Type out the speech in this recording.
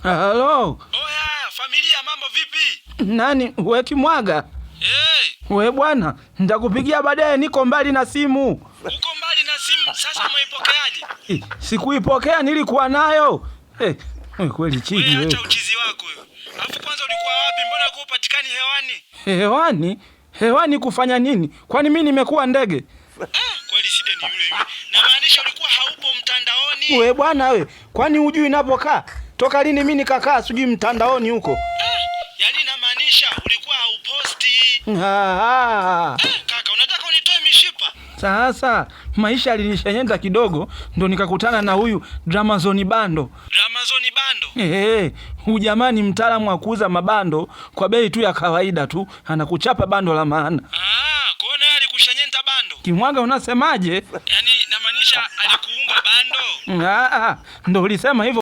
Halo. Oya, familia mambo vipi? Nani, we Kimwaga? We bwana, nitakupigia baadaye, niko mbali na simu. Uko mbali na simu, sasa umeipokeaje? Sikuipokea, nilikuwa nayo. Kweli Chidi wewe. Acha uchizi wako wewe. Alafu kwanza ulikuwa wapi? Mbona uko upatikani hewani? Hewani? Hewani kufanya nini? Kwani mimi nimekuwa ndege? Kweli Shide ni yule yule. Na maanisha ulikuwa haupo mtandaoni. We bwana we, kwani hujui ninapokaa? Toka lini mimi nikakaa sijui mtandaoni huko? Yaani inamaanisha ulikuwa hauposti. Kaka, unataka unitoe mishipa? Sasa maisha yalinishenyenta kidogo, ndo nikakutana na huyu Dramazone Bando. Dramazone Bando? Huyu jamani mtaalamu wa kuuza mabando kwa bei tu ya kawaida tu, anakuchapa bando la maana. Kwa hiyo alikushenyenta bando. Kimwaga unasemaje? Yaani inamaanisha alikuunga bando. Ndo ulisema hivyo.